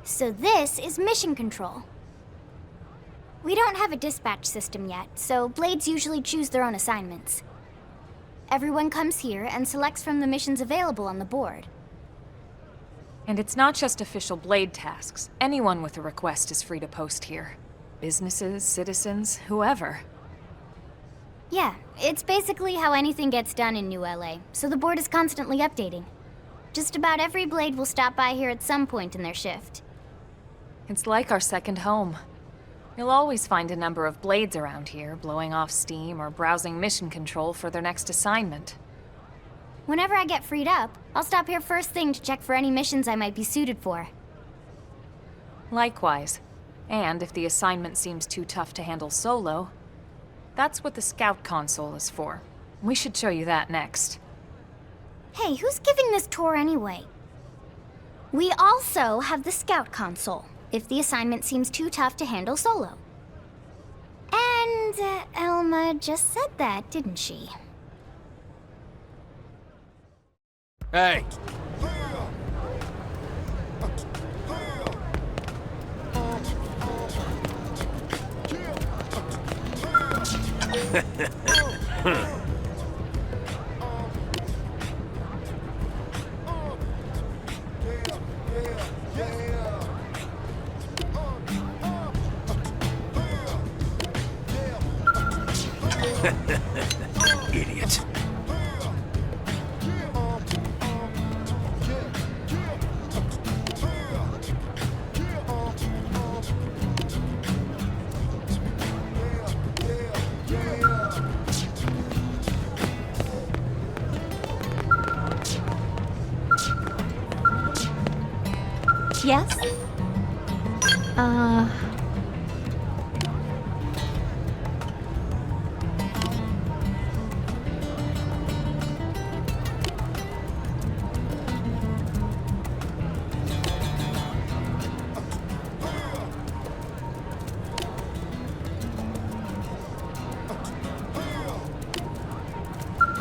So this is mission control. We don't have a dispatch system yet, so blades usually choose their own assignments. Everyone comes here and selects from the missions available on the board. And it's not just official blade tasks. Anyone with a request is free to post here. Businesses, citizens, whoever. Yeah, it's basically how anything gets done in New LA, so the board is constantly updating. Just about every blade will stop by here at some point in their shift. It's like our second home. You'll always find a number of blades around here, blowing off steam or browsing mission control for their next assignment. Whenever I get freed up, I'll stop here first thing to check for any missions I might be suited for. Likewise. And if the assignment seems too tough to handle solo, that's what the Scout console is for. We should show you that next. Hey, who's giving this tour anyway? We also have the Scout console, if the assignment seems too tough to handle solo. And Elma just said that, didn't she? Hey! Idiot. Yes?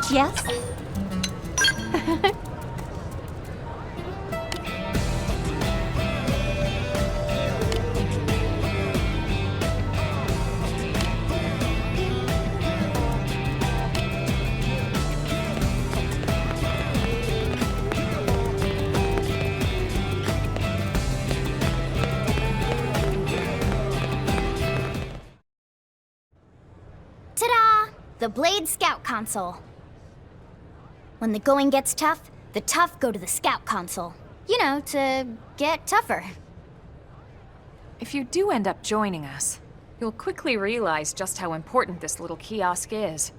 Yes? Ta-da! The Blade Scout console. When the going gets tough, the tough go to the Scout console. You know, to get tougher. If you do end up joining us, you'll quickly realize just how important this little kiosk is.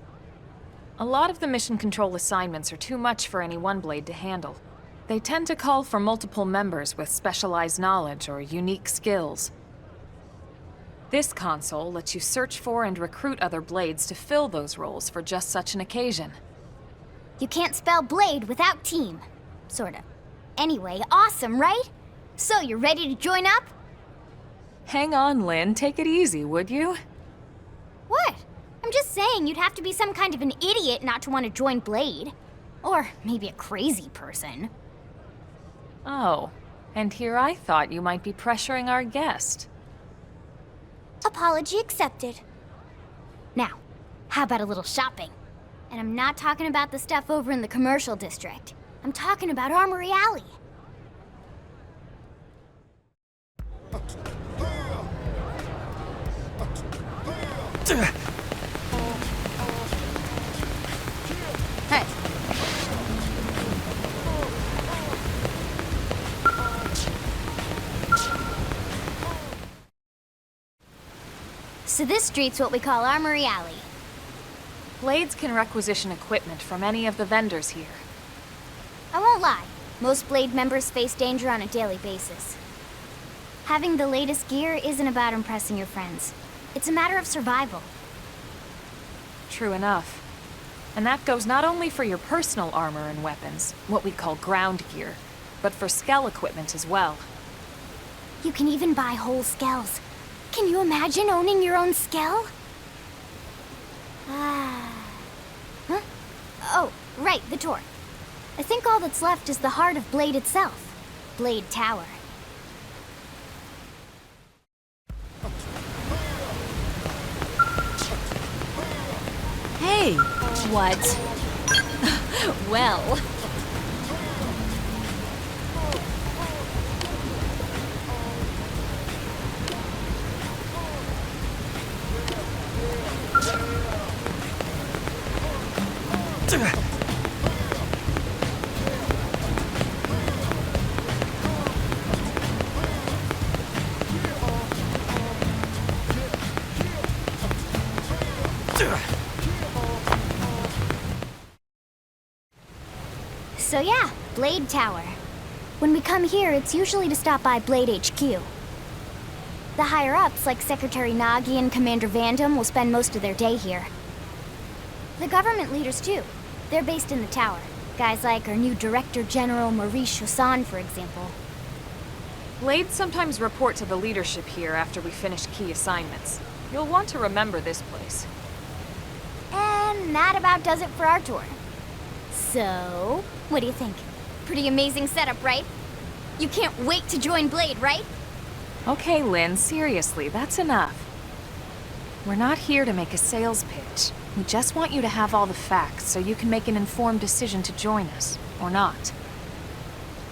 A lot of the mission control assignments are too much for any one blade to handle. They tend to call for multiple members with specialized knowledge or unique skills. This console lets you search for and recruit other blades to fill those roles for just such an occasion. You can't spell blade without team. Sorta. Anyway, awesome, right? So, you ready to join up? Hang on, Lynn. Take it easy, would you? What? I'm just saying you'd have to be some kind of an idiot not to want to join Blade. Or maybe a crazy person. Oh, and here I thought you might be pressuring our guest. Apology accepted. Now, how about a little shopping? And I'm not talking about the stuff over in the commercial district. I'm talking about Armory Alley. Hey. So this street's what we call Armory Alley. Blades can requisition equipment from any of the vendors here. I won't lie, most Blade members face danger on a daily basis. Having the latest gear isn't about impressing your friends. It's a matter of survival. True enough. And that goes not only for your personal armor and weapons, what we call ground gear, but for skell equipment as well. You can even buy whole skells. Can you imagine owning your own skell? Huh? Oh, right, the tour. I think all that's left is the heart of Blade itself. Blade Tower. Hey! What? Well... So yeah, Blade Tower. When we come here, it's usually to stop by Blade HQ. The higher-ups, like Secretary Nagi and Commander Vandam, will spend most of their day here. The government leaders, too. They're based in the tower. Guys like our new Director General Maurice Chosan, for example. Blades sometimes report to the leadership here after we finish key assignments. You'll want to remember this place. And that about does it for our tour. So, what do you think? Pretty amazing setup, right? You can't wait to join Blade, right? Okay, Lynn, seriously, that's enough. We're not here to make a sales pitch. We just want you to have all the facts so you can make an informed decision to join us, or not.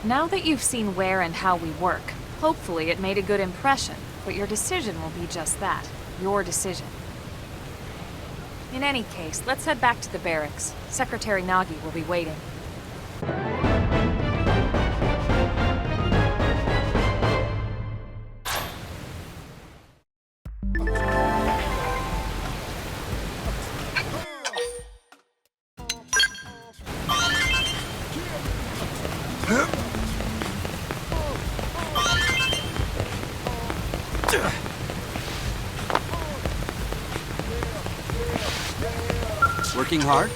Now that you've seen where and how we work, hopefully it made a good impression, but your decision will be just that, your decision. In any case, let's head back to the barracks. Secretary Nagi will be waiting. Working hard?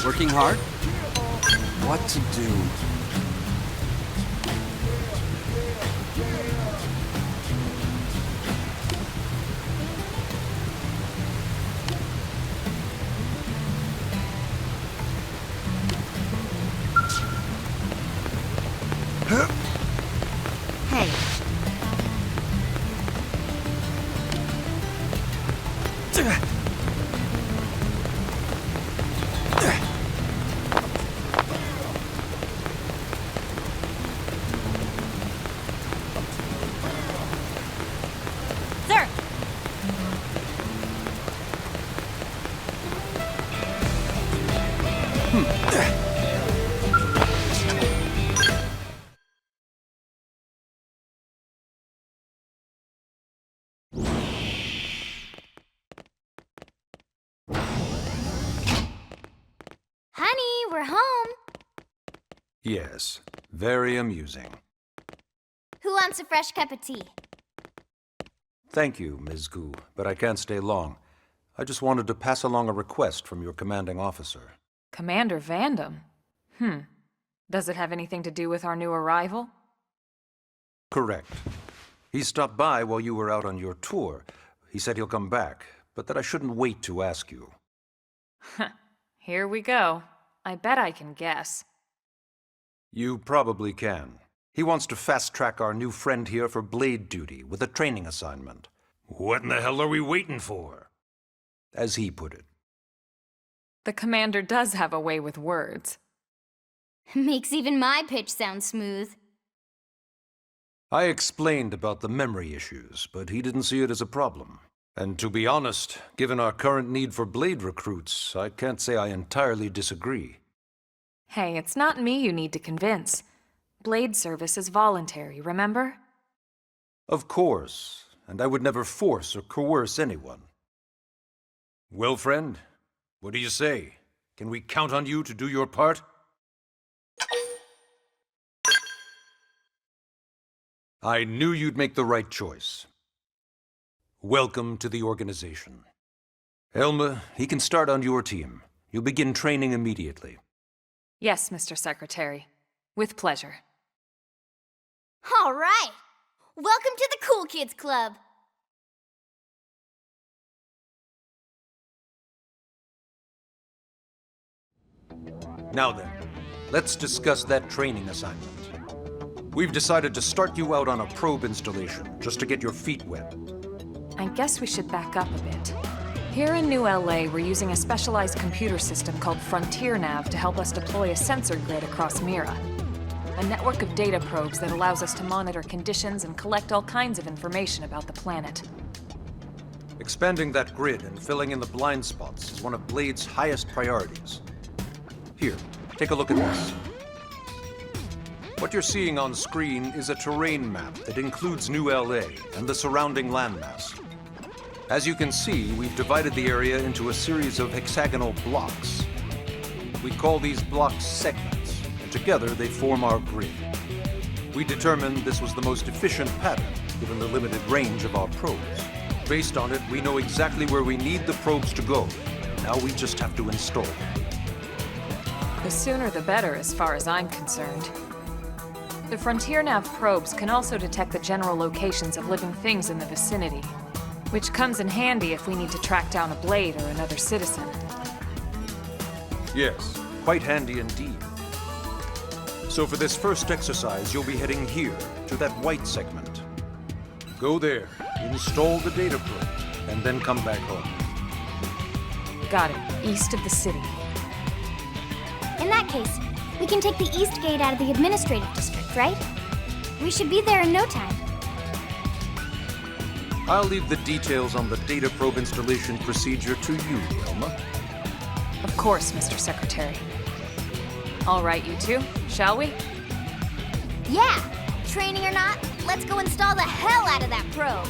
Working hard? What to do? Hey. Sir! Honey, we're home. Yes, very amusing. Who wants a fresh cup of tea? Thank you, Ms. Gu, but I can't stay long. I just wanted to pass along a request from your commanding officer. Commander Vandam? Does it have anything to do with our new arrival? Correct. He stopped by while you were out on your tour. He said he'll come back, but that I shouldn't wait to ask you. Here we go. I bet I can guess. You probably can. He wants to fast-track our new friend here for blade duty with a training assignment. What in the hell are we waiting for? As he put it. The commander does have a way with words. Makes even my pitch sound smooth. I explained about the memory issues, but he didn't see it as a problem. And to be honest, given our current need for blade recruits, I can't say I entirely disagree. Hey, it's not me you need to convince. Blade service is voluntary, remember? Of course, and I would never force or coerce anyone. Well, friend, what do you say? Can we count on you to do your part? I knew you'd make the right choice. Welcome to the organization. Elma, he can start on your team. You'll begin training immediately. Yes, Mr. Secretary. With pleasure. All right! Welcome to the Cool Kids Club! Now then, let's discuss that training assignment. We've decided to start you out on a probe installation, just to get your feet wet. I guess we should back up a bit. Here in New LA, we're using a specialized computer system called Frontier Nav to help us deploy a sensor grid across Mira. A network of data probes that allows us to monitor conditions and collect all kinds of information about the planet. Expanding that grid and filling in the blind spots is one of Blade's highest priorities. Here, take a look at this. What you're seeing on screen is a terrain map that includes New LA and the surrounding landmass. As you can see, we've divided the area into a series of hexagonal blocks. We call these blocks segments, and together they form our grid. We determined this was the most efficient pattern, given the limited range of our probes. Based on it, we know exactly where we need the probes to go. Now we just have to install them. The sooner the better, as far as I'm concerned. The Frontier Nav probes can also detect the general locations of living things in the vicinity, which comes in handy if we need to track down a Blade or another citizen. Yes, quite handy indeed. So for this first exercise, you'll be heading here, to that white segment. Go there, install the data probe, and then come back home. Got it. East of the city. In that case, we can take the east gate out of the administrative district, right? We should be there in no time. I'll leave the details on the data probe installation procedure to you, Elma. Of course, Mr. Secretary. All right, you two, shall we? Yeah! Training or not, let's go install the hell out of that probe!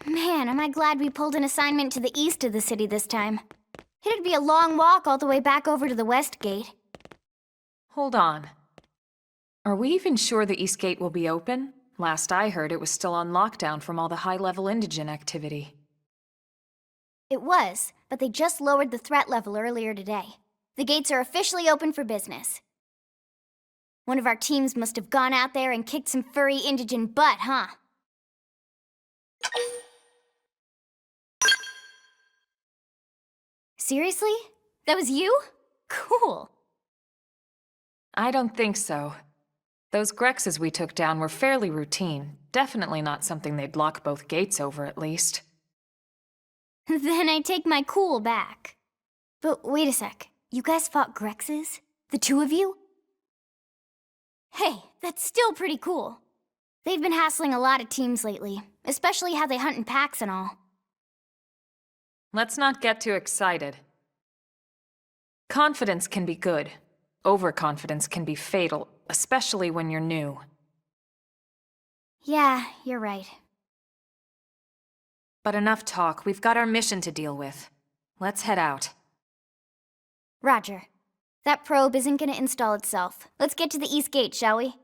Man, am I glad we pulled an assignment to the east of the city this time. It'd be a long walk all the way back over to the west gate. Hold on. Are we even sure the East Gate will be open? Last I heard, it was still on lockdown from all the high-level indigent activity. It was, but they just lowered the threat level earlier today. The gates are officially open for business. One of our teams must have gone out there and kicked some furry indigent butt, huh? Seriously? That was you? Cool. I don't think so. Those Grexes we took down were fairly routine. Definitely not something they'd lock both gates over, at least. Then I take my cool back. But wait a sec. You guys fought Grexes? The two of you? Hey, that's still pretty cool. They've been hassling a lot of teams lately, especially how they hunt in packs and all. Let's not get too excited. Confidence can be good. Overconfidence can be fatal, especially when you're new. Yeah, you're right. But enough talk. We've got our mission to deal with. Let's head out. Roger. That probe isn't gonna install itself. Let's get to the East Gate, shall we?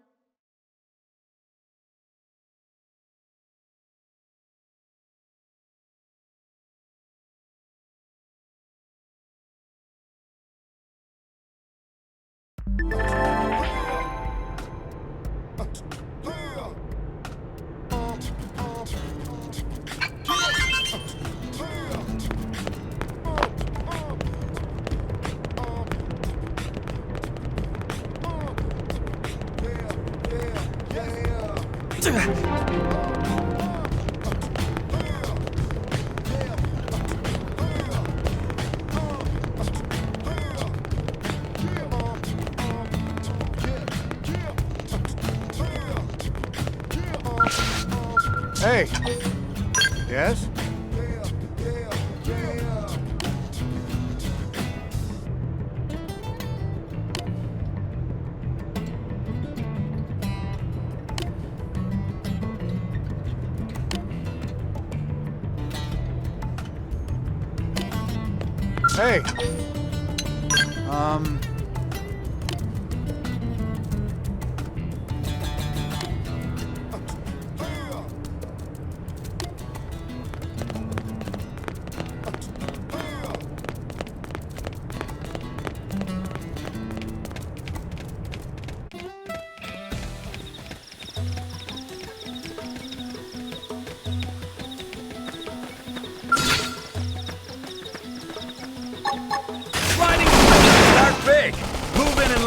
Hey! Yes? Hey!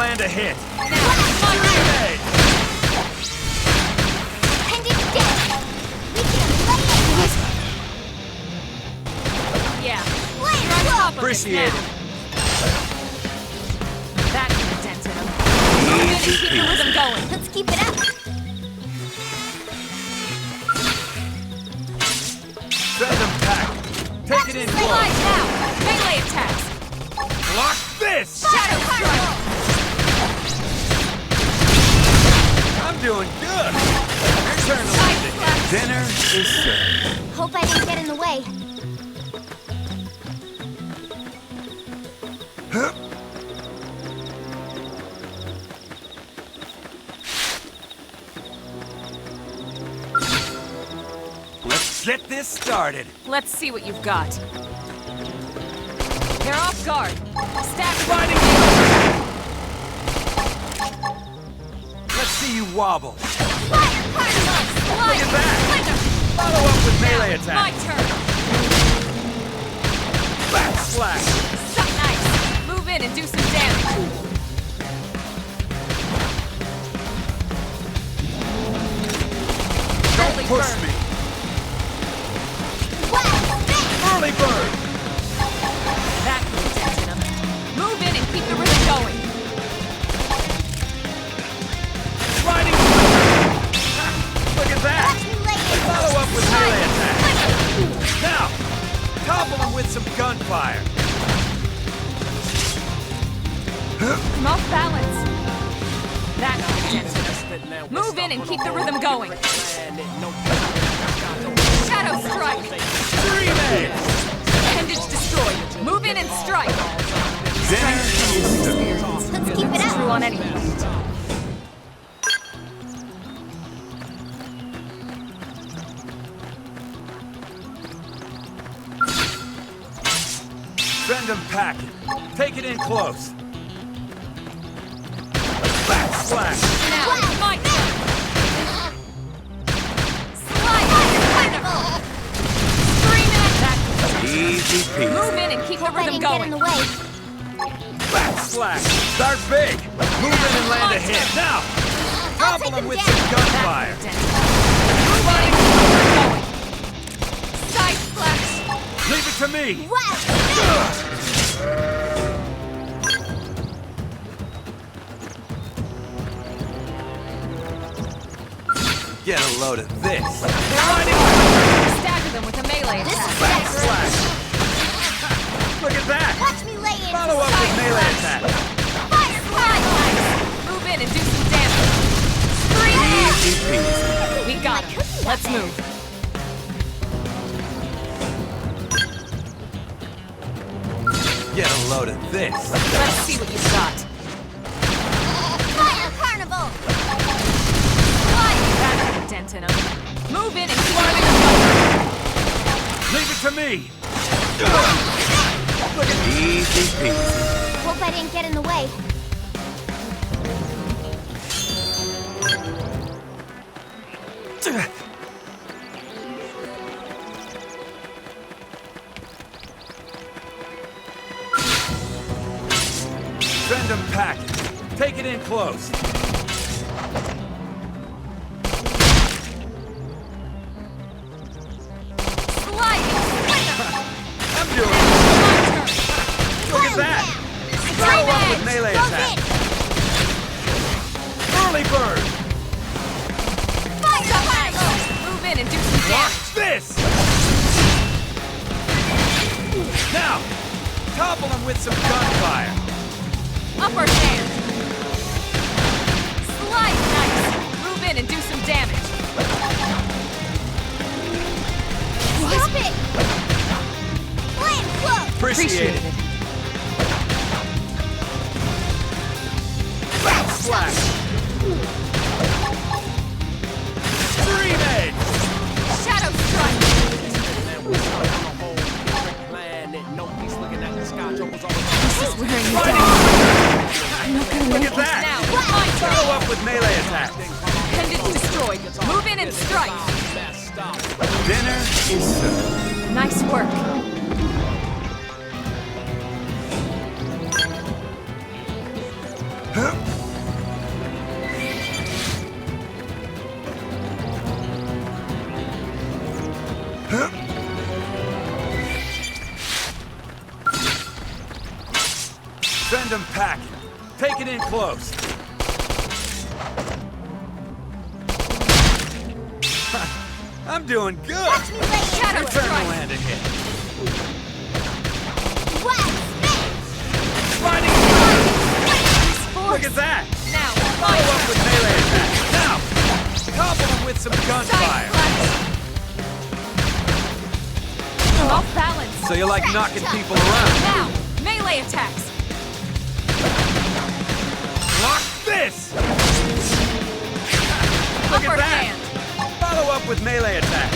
land a hit. Now, my turn! And it's dead. We can lay it. Yeah. Lay it You're on low. top of this Appreciate now. it. That can dent in him. Move in and keep the rhythm going. Let's keep it up. Send them back. Take it in Slide close. now. Melee attacks. Block this! Shadow strike. I'm doing good. Your turn to land it. Dinner is served. Hope I didn't get in the way. Let's get this started. Let's see what you've got. They're off guard. Stack Fighting. Let's see you wobble. Fire carnival. Slide. Look at that. Flicker. Follow up with melee My attack. turn. Backslash. Suck nice. Move in and do some damage. Early Push burn. me. Wow. Early bird. That can dent in him. Move in and keep the rhythm going. Sliding. Look at that. Watch me lay it. Follow up with melee attack. Now, topple him with some gunfire. I'm off balance. That can dent in him. Move in and keep the rhythm going. Shadow strike. Dreaming. Appendage destroyed. Move in and strike. Dinner is served. Let's keep it True up. on anything. Send them packing. Take it in close. Backslash. Now it's my turn. Slide. Carnival. Scream at that. Easy peasy. Move in and keep the Hope I rhythm didn't get in going. the way. Backslash. Start big. Move in and land a hit. Now, I'll topple take him him with down. some gunfire. Move on and keep the rhythm going. Side splash. Leave it to me. Wow. Get a load of this. Stagger them with a melee This attack. is Backslash. Look at that. Watch me lay it. Follow up with melee attack. Fire carnival. Move in and do some damage. Scream Easy peasy. We got him. Let's move. Get a load of this. Let's see what you've got. Fire carnival. That can dent in him. Move in and keep the rhythm going. Leave it to me. Look at easy peasy. Hope I didn't get in the way. Send them packing. Take it in close. Slide. I'm doing it. Look at that. Follow up with melee attack. Early bird. Fire carnival. Move in and do some Watch damage. this. Now, topple him with some gunfire. Upper hand. Slide nice. Move in and do some damage. Stop it. Land close. Appreciate it. Backslash. Stream edge. Shadow strike. This is wearing me down. I'm not gonna Look make at it that. now. My turn. Follow up with melee attack. Appendage destroyed. Move in and strike. Dinner is served. Nice work. Huh? Send them packing. Take it in close. I'm doing good. Watch me lay it. Shadow Turn strike. the land ahead. West, Sliding Look at that! Now, Follow up with melee attack. Now! Topple them with some side gunfire. flash. Off balance. So you like knocking people around. Now, melee attacks. Lock this! Look Upper at that! hand. Follow up with melee attack.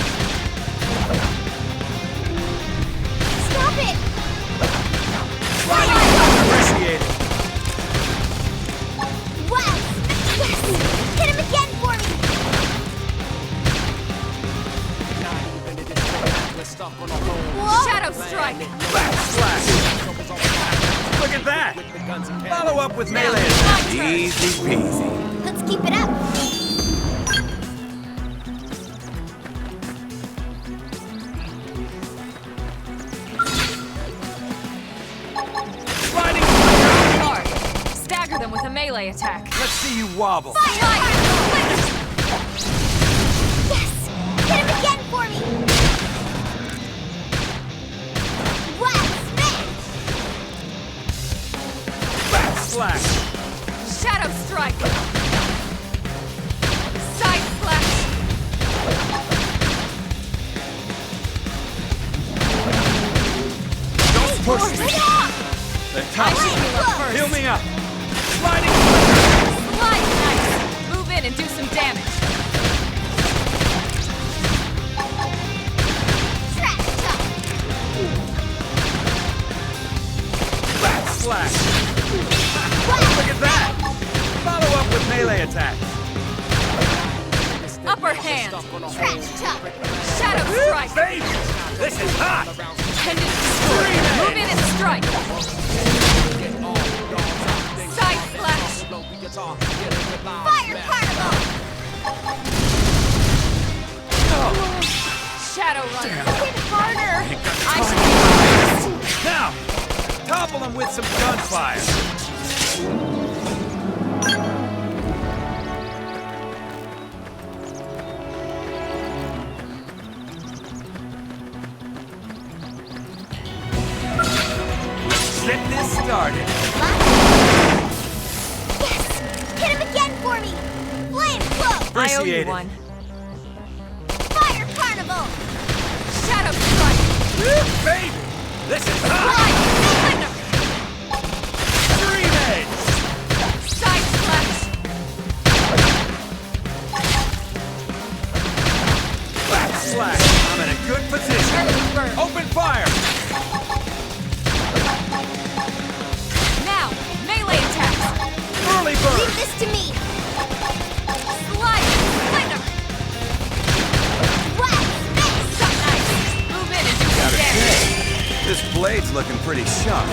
Stop it! Appreciate it. West! Yes! Hit him again for me! Whoa! Shadow strike. Backslash. Look at that! Follow up with melee attack. Easy peasy. Let's keep it up. Sliding Hard. Stagger them with a melee attack. Let's see you wobble. Slide. Yes! Hit him again for me! West! Backslash. Shadow strike. Side flash. Don't push me. The I top. should heal up first. Heal me up. Sliding. Slide nice. Move in and do some damage. Trash talk! Backslash. Look at that. Follow up with melee attack. Upper hand. Trash talk! Shadow strike. Baby, this is hot. Pendant destroy. Move in and strike. Side flash. Fire carnival! Shadow run. Hit harder! I should Now, topple them with some gunfire. Get this started. Yes! Hit him again for me! Flame flow! I owe Appreciate you it. one. Fire carnival! Shadow strike. Baby, this is hot. Slide. Splinter. Dream Edge. Side flash. Backslash. I'm in a good position. Early burn. Open fire. Now, melee attacks. Early Leave bird. this to me! Slide. Splinter. West! Suck nice. Move in and do some Gotta damage. say, this blade's looking pretty sharp.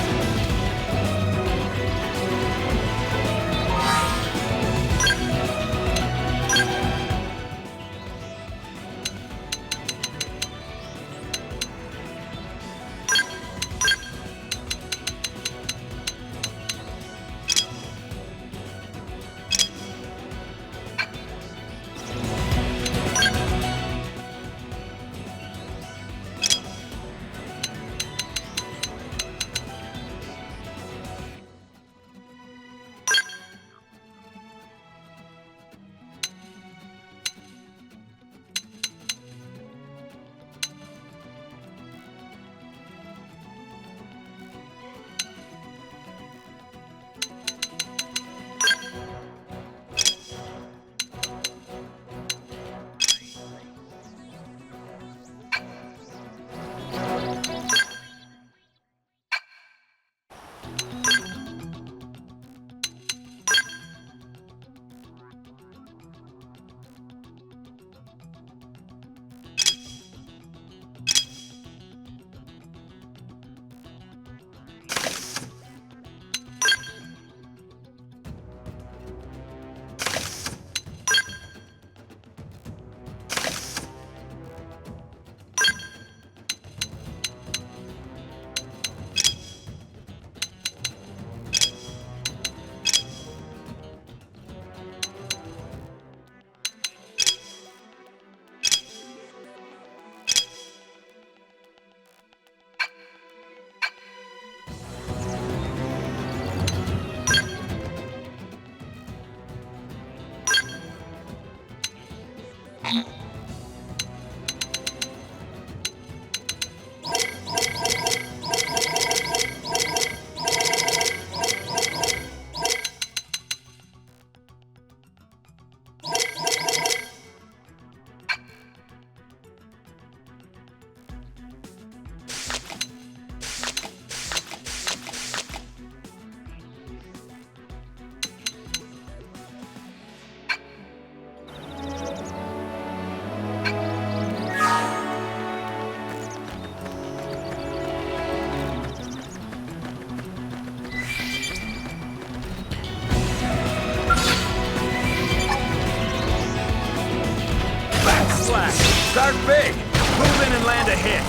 Start big. Move in and land a hit.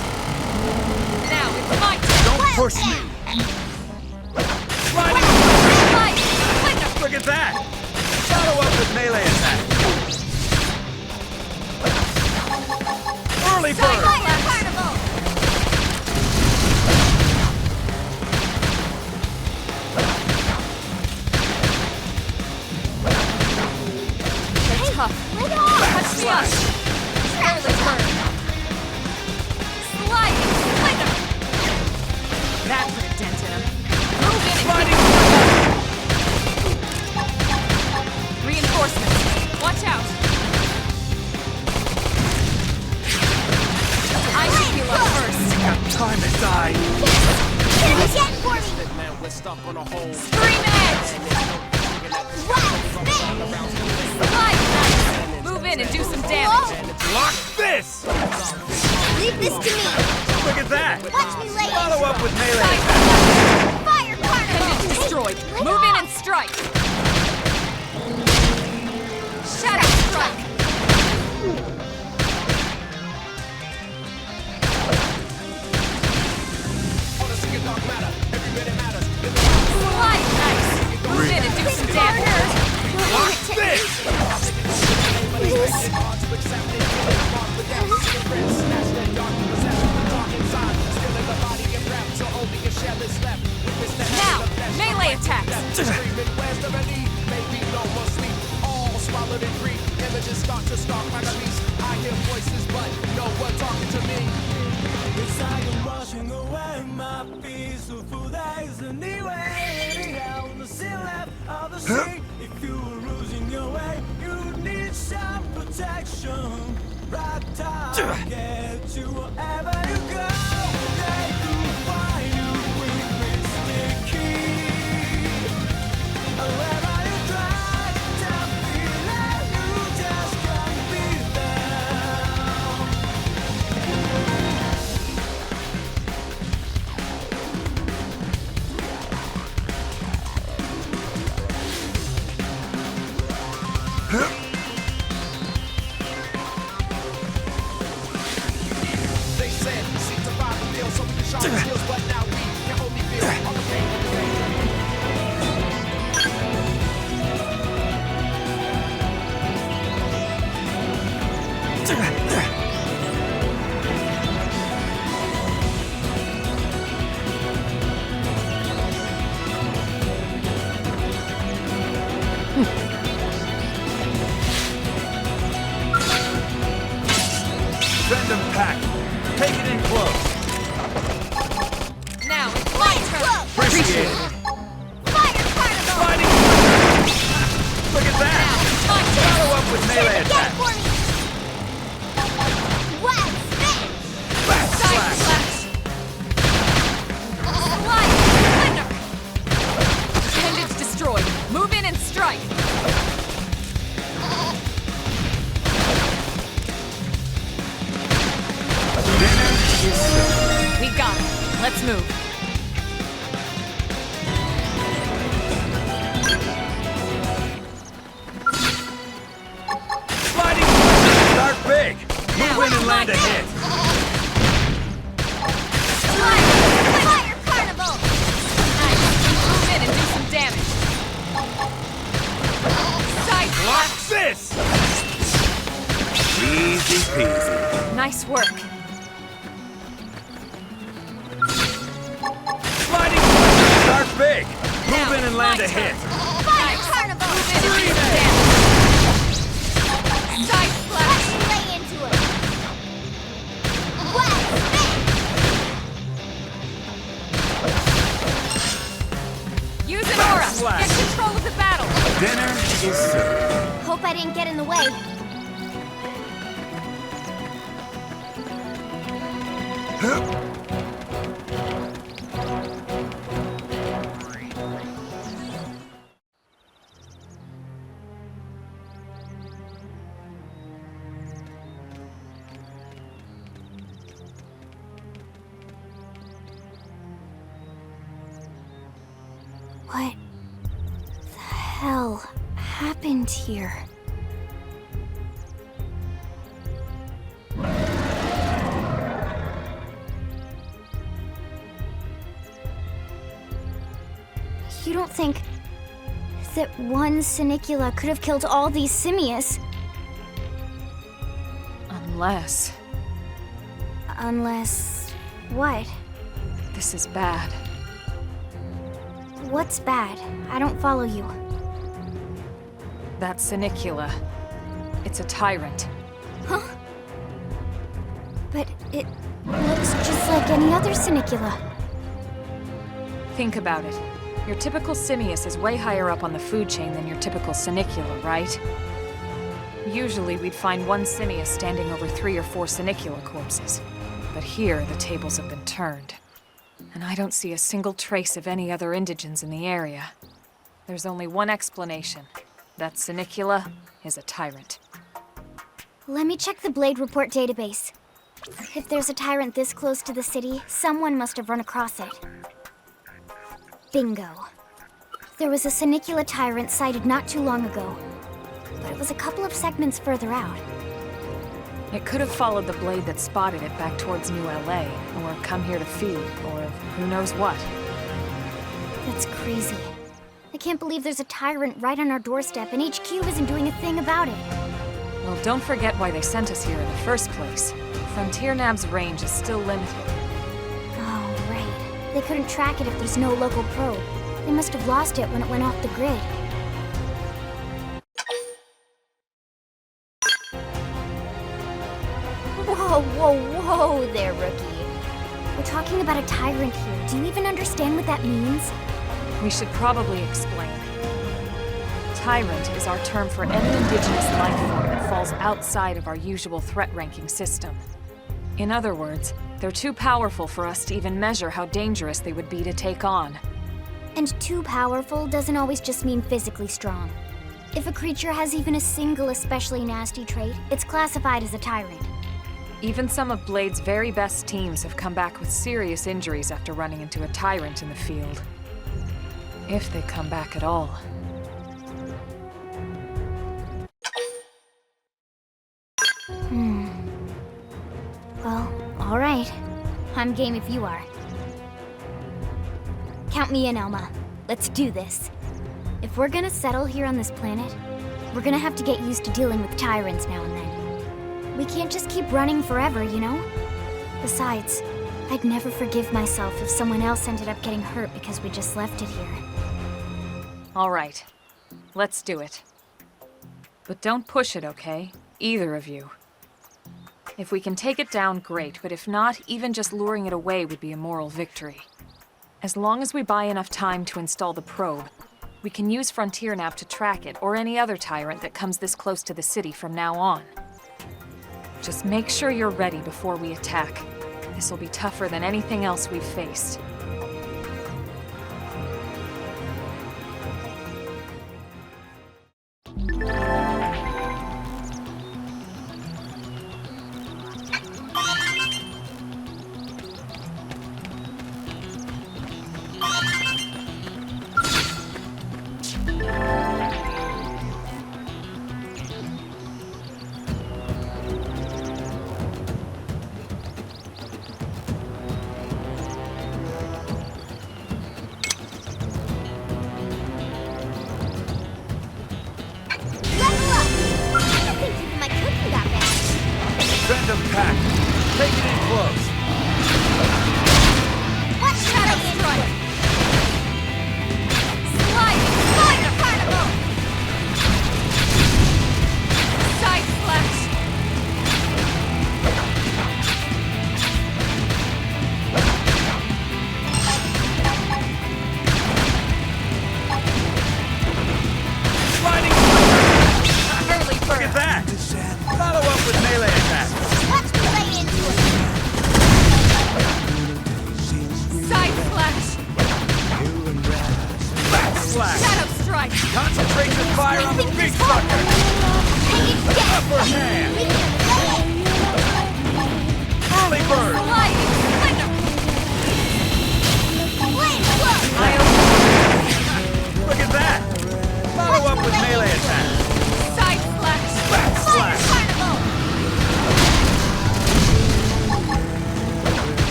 Now it's my turn. Don't push me. Sliding. Look at that. Follow up with melee attack. Early bird. Carnival! They're tough. Lay off! Touch me up. Early bird. Sliding. Splinter. That put a dent in him. Move in and Sliding. reinforcements. Watch out. I should heal up first. Got time to die. Get again for me! Scream edge. Slide knife. Move in and do some damage. Block this. Leave this to me! Look at that. Watch me lay Follow up with melee Side attack. Fire Carnival! Appendage destroyed. Lay Move in off. and strike. Shadow strike. Slide knife. Move in and do some damage. Block this. Now, melee attacks. Washing away my peaceful days anyway. On the sea left of the sea. If you were losing your way, you need some protection. Right time, get you wherever you go. They could find you with sticky. Wherever you try, that feeling you just can't be there. Send them packing. Take it in close. Now, it's my turn. Appreciate it. Fire Carnival! Sliding. Look at Now, that. it's my turn. Follow up with melee Get attack. for me! Wow, smash! Back Side slash. slash. Slide. Splinter. Appendage destroyed. Move in and strike. Dinner is served. We got it. Let's move. Sliding. Start big. Now, Move in and it's land my a turn. hit. Slide. Fire Carnival! Nice. Move in and do some damage. Side Block slash. this. Easy peasy. Nice work. Sliding. Start big. Now, Move in and it's land my a turn. hit. Fire Carnival! Move in and do some damage. Side slash. Lay into it! Wow, smash! Use an aura. Backslash. Get control of the battle. Dinner is served. Hope I didn't get in the way. What the hell happened here? you don't think that one Sinicula could have killed all these simius? Unless... Unless... what? this is bad. What's bad? I don't follow you. That Sinicula. It's a tyrant. Huh? But it looks just like any other Sinicula. Think about it. Your typical simius is way higher up on the food chain than your typical Sinicula, right? Usually we'd find one simius standing over 3 or 4 Sinicula corpses. But here, the tables have been turned. And I don't see a single trace of any other indigents in the area. There's only one explanation. That Sinicula is a tyrant. Let me check the Blade Report database. If there's a tyrant this close to the city, someone must have run across it. Bingo. There was a Sinicula tyrant sighted not too long ago, but it was a couple of segments further out. It could have followed the blade that spotted it back towards New LA, or come here to feed, or who knows what. That's crazy. I can't believe there's a tyrant right on our doorstep and HQ isn't doing a thing about it. Well, don't forget why they sent us here in the first place. Frontier Nab's range is still limited. Oh, right. They couldn't track it if there's no local probe. They must have lost it when it went off the grid. Whoa there, rookie. We're talking about a tyrant here. Do you even understand what that means? We should probably explain. Tyrant is our term for any indigenous life form that falls outside of our usual threat ranking system. In other words, they're too powerful for us to even measure how dangerous they would be to take on. And too powerful doesn't always just mean physically strong. If a creature has even a single especially nasty trait, it's classified as a tyrant. Even some of Blade's very best teams have come back with serious injuries after running into a tyrant in the field. If they come back at all. Well, alright. I'm game if you are. Count me in, Elma. Let's do this. If we're gonna settle here on this planet, we're gonna have to get used to dealing with tyrants now and then. We can't just keep running forever, you know? Besides, I'd never forgive myself if someone else ended up getting hurt because we just left it here. All right. Let's do it. But don't push it, okay? Either of you. If we can take it down, great, but if not, even just luring it away would be a moral victory. As long as we buy enough time to install the probe, we can use Frontier Nav to track it, or any other tyrant that comes this close to the city from now on. Just make sure you're ready before we attack. This will be tougher than anything else we've faced. Send them packed. Take it in close. Let's try to destroy it! Slide particle! Side slash! Sliding! Early Look bird! at that! Follow up with melee attacks. Let's play into it! Side slash!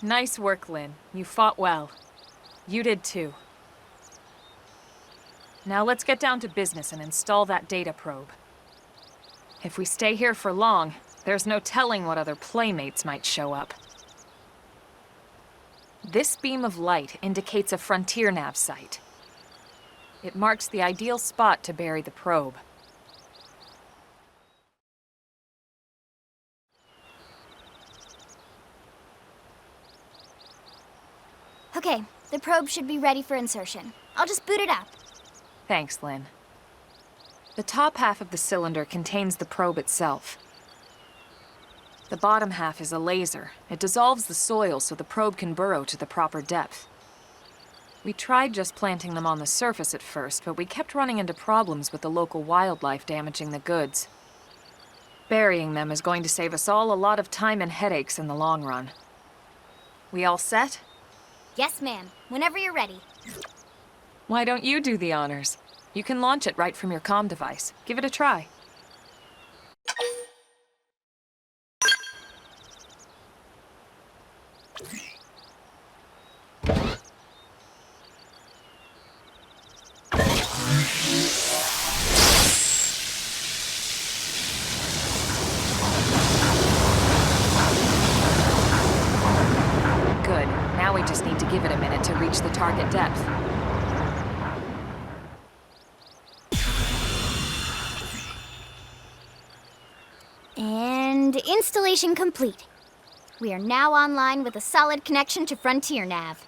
Nice work, Lynn. You fought well. You did too. Now let's get down to business and install that data probe. If we stay here for long, there's no telling what other playmates might show up. This beam of light indicates a frontier nav site. It marks the ideal spot to bury the probe. Okay, the probe should be ready for insertion. I'll just boot it up. Thanks, Lynn. The top half of the cylinder contains the probe itself. The bottom half is a laser. It dissolves the soil so the probe can burrow to the proper depth. We tried just planting them on the surface at first, but we kept running into problems with the local wildlife damaging the goods. Burying them is going to save us all a lot of time and headaches in the long run. We all set? Yes, ma'am. Whenever you're ready. Why don't you do the honors? You can launch it right from your comm device. Give it a try. Good. Now we just need to give it a minute to reach the target depth. And installation complete. We are now online with a solid connection to Frontier Nav.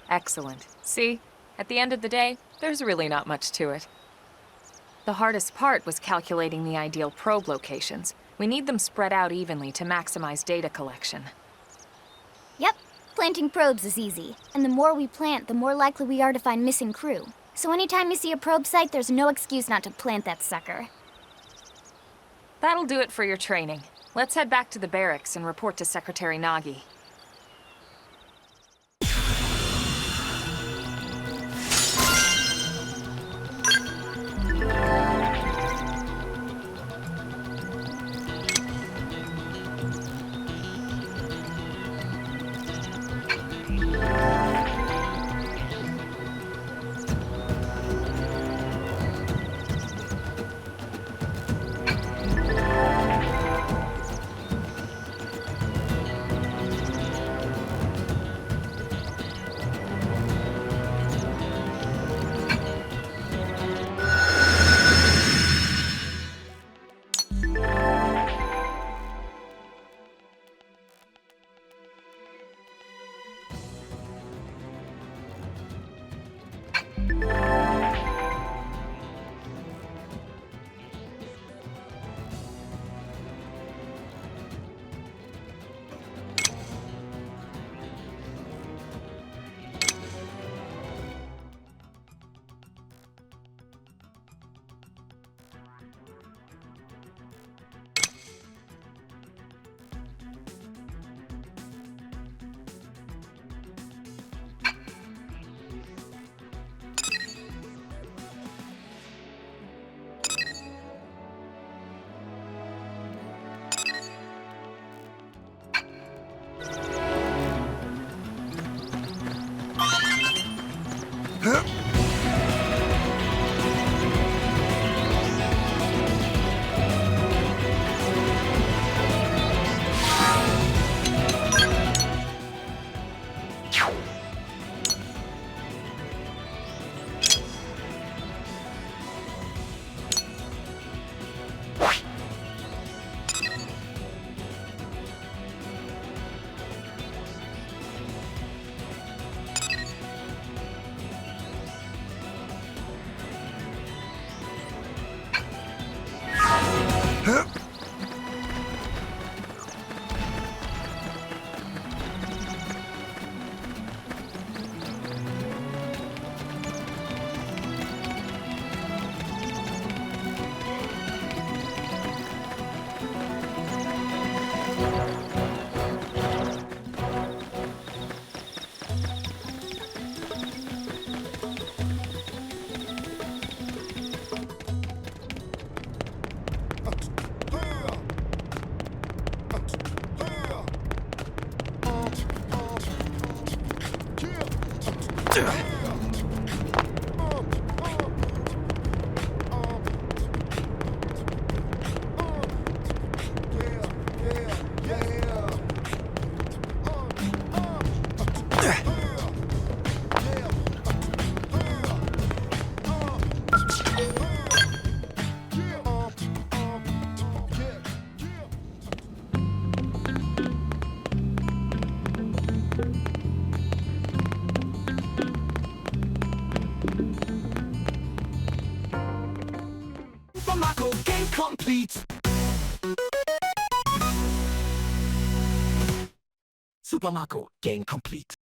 Excellent. See? At the end of the day, there's really not much to it. The hardest part was calculating the ideal probe locations. We need them spread out evenly to maximize data collection. Yep, planting probes is easy. And the more we plant, the more likely we are to find missing crew. So anytime you see a probe site, there's no excuse not to plant that sucker. That'll do it for your training. Let's head back to the barracks and report to Secretary Nagi. Game complete. Super Mario game complete.